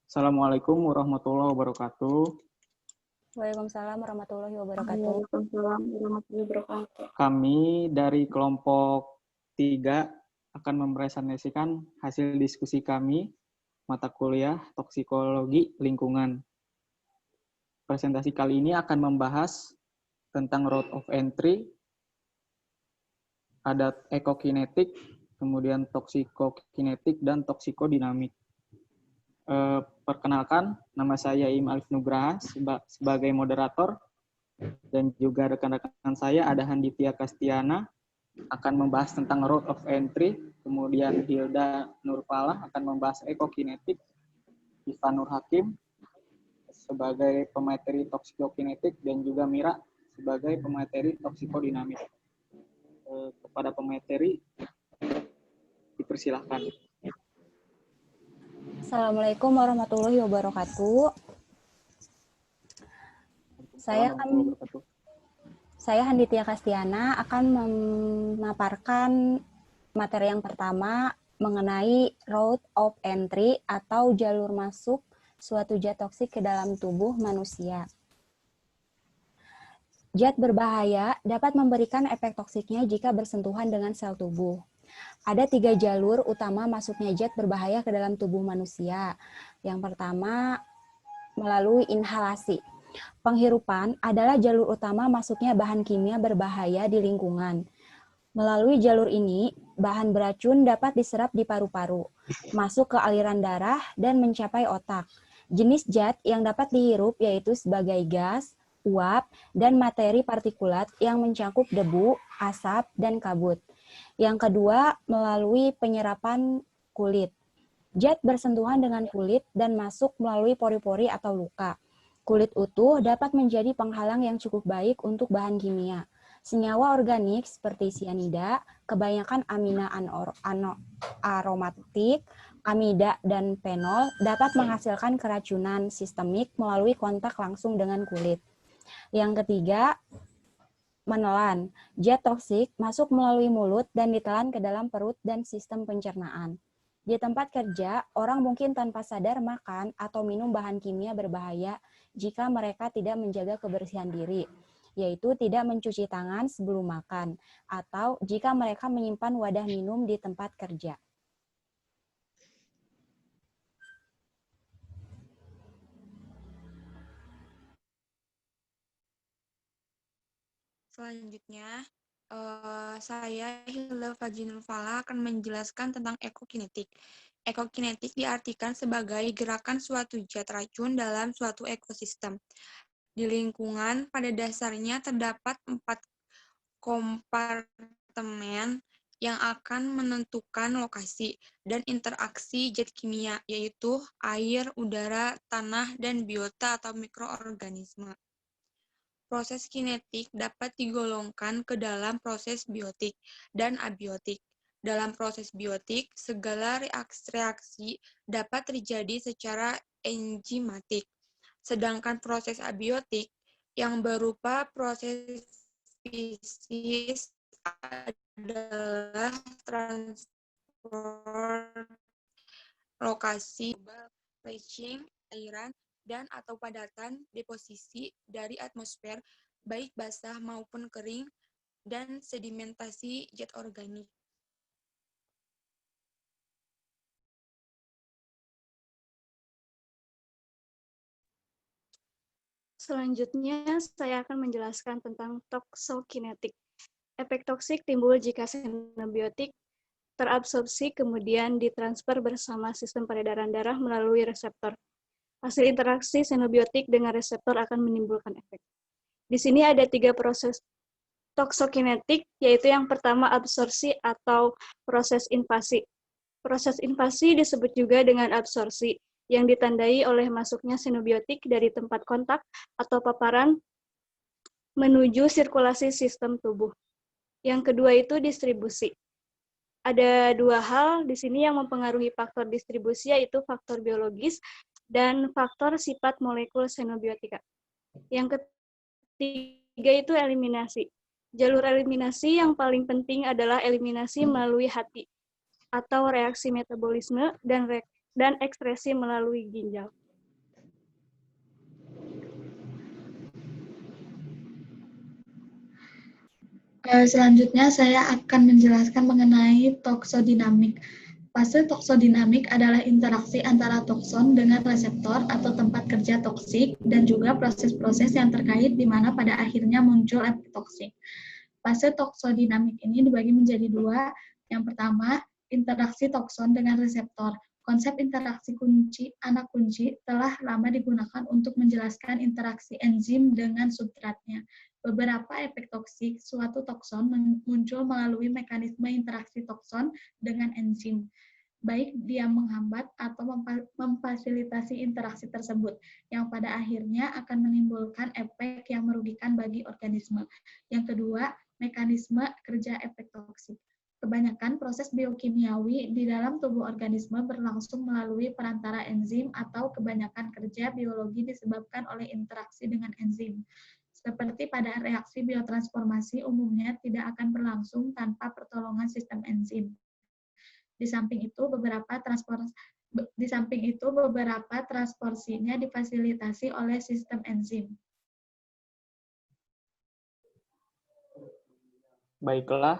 Assalamualaikum warahmatullahi wabarakatuh. Waalaikumsalam warahmatullahi wabarakatuh. Waalaikumsalam warahmatullahi wabarakatuh. Kami dari kelompok 3 akan mempresentasikan hasil diskusi kami mata kuliah toksikologi lingkungan. Presentasi kali ini akan membahas tentang route of entry, ada ekokinetik, kemudian toksikokinetik, dan toksikodinamik. Perkenalkan, nama saya Im Alif Nugraha sebagai moderator, dan juga rekan-rekan saya ada Handitya Kastiana akan membahas tentang route of entry, kemudian Hilda Nurfalah akan membahas ekokinetik, Ivan Nur Hakim sebagai pemateri toksikokinetik, dan juga Mira sebagai pemateri toksikodinamik. Kepada pemateri, dipersilahkan. Assalamualaikum warahmatullahi wabarakatuh. Saya Handitya Kastiana akan memaparkan materi yang pertama mengenai route of entry atau jalur masuk suatu zat toksik ke dalam tubuh manusia. Zat berbahaya dapat memberikan efek toksiknya jika bersentuhan dengan sel tubuh. Ada 3 jalur utama masuknya zat berbahaya ke dalam tubuh manusia. Yang pertama, melalui inhalasi. Penghirupan adalah jalur utama masuknya bahan kimia berbahaya di lingkungan. Melalui jalur ini, bahan beracun dapat diserap di paru-paru, masuk ke aliran darah, dan mencapai otak. Jenis zat yang dapat dihirup yaitu sebagai gas, uap, dan materi partikulat yang mencakup debu, asap, dan kabut. Yang kedua, melalui penyerapan kulit. Zat bersentuhan dengan kulit dan masuk melalui pori-pori atau luka. Kulit utuh dapat menjadi penghalang yang cukup baik untuk bahan kimia. Senyawa organik seperti sianida, kebanyakan amina aromatik, amida, dan fenol dapat menghasilkan keracunan sistemik melalui kontak langsung dengan kulit. Yang ketiga, menelan. Zat toksik masuk melalui mulut dan ditelan ke dalam perut dan sistem pencernaan. Di tempat kerja, orang mungkin tanpa sadar makan atau minum bahan kimia berbahaya jika mereka tidak menjaga kebersihan diri, yaitu tidak mencuci tangan sebelum makan, atau jika mereka menyimpan wadah minum di tempat kerja. Selanjutnya, saya Hilda Nurfalah akan menjelaskan tentang ekokinetik. Ekokinetik diartikan sebagai gerakan suatu zat racun dalam suatu ekosistem. Di lingkungan, pada dasarnya terdapat 4 kompartemen yang akan menentukan lokasi dan interaksi zat kimia, yaitu air, udara, tanah, dan biota atau mikroorganisme. Proses kinetik dapat digolongkan ke dalam proses biotik dan abiotik. Dalam proses biotik, segala reaksi dapat terjadi secara enzimatik. Sedangkan proses abiotik yang berupa proses fisis adalah transport lokasi, leaching, airan, dan atau padatan deposisi dari atmosfer, baik basah maupun kering, dan sedimentasi zat organik. Selanjutnya, saya akan menjelaskan tentang toksikokinetik. Efek toksik timbul jika xenobiotik terabsorpsi kemudian ditransfer bersama sistem peredaran darah melalui reseptor. Hasil interaksi xenobiotik dengan reseptor akan menimbulkan efek. Di sini ada 3 proses toksikokinetik, yaitu yang pertama absorpsi atau proses invasi. Proses invasi disebut juga dengan absorpsi, yang ditandai oleh masuknya xenobiotik dari tempat kontak atau paparan menuju sirkulasi sistem tubuh. Yang kedua itu distribusi. Ada 2 hal di sini yang mempengaruhi faktor distribusi, yaitu faktor biologis dan faktor sifat molekul xenobiotika. Yang ketiga itu eliminasi. Jalur eliminasi yang paling penting adalah eliminasi melalui hati atau reaksi metabolisme dan dan ekskresi melalui ginjal. Selanjutnya saya akan menjelaskan mengenai toksodinamik. Fase toksodinamik adalah interaksi antara tokson dengan reseptor atau tempat kerja toksik dan juga proses-proses yang terkait di mana pada akhirnya muncul efek toksik. Fase toksodinamik ini dibagi menjadi dua. Yang pertama, interaksi tokson dengan reseptor. Konsep interaksi anak kunci telah lama digunakan untuk menjelaskan interaksi enzim dengan substratnya. Beberapa efek toksik suatu tokson muncul melalui mekanisme interaksi tokson dengan enzim, baik dia menghambat atau memfasilitasi interaksi tersebut, yang pada akhirnya akan menimbulkan efek yang merugikan bagi organisme. Yang kedua, mekanisme kerja efek toksik. Kebanyakan proses biokimiawi di dalam tubuh organisme berlangsung melalui perantara enzim atau kebanyakan kerja biologi disebabkan oleh interaksi dengan enzim. Seperti pada reaksi biotransformasi umumnya tidak akan berlangsung tanpa pertolongan sistem enzim. Di samping itu beberapa transportasinya difasilitasi oleh sistem enzim. Baiklah,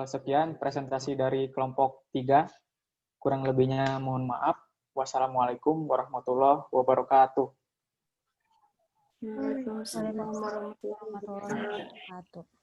sekian presentasi dari kelompok 3. Kurang lebihnya mohon maaf. Wassalamualaikum warahmatullahi wabarakatuh. Waalaikumsalam warahmatullahi wabarakatuh.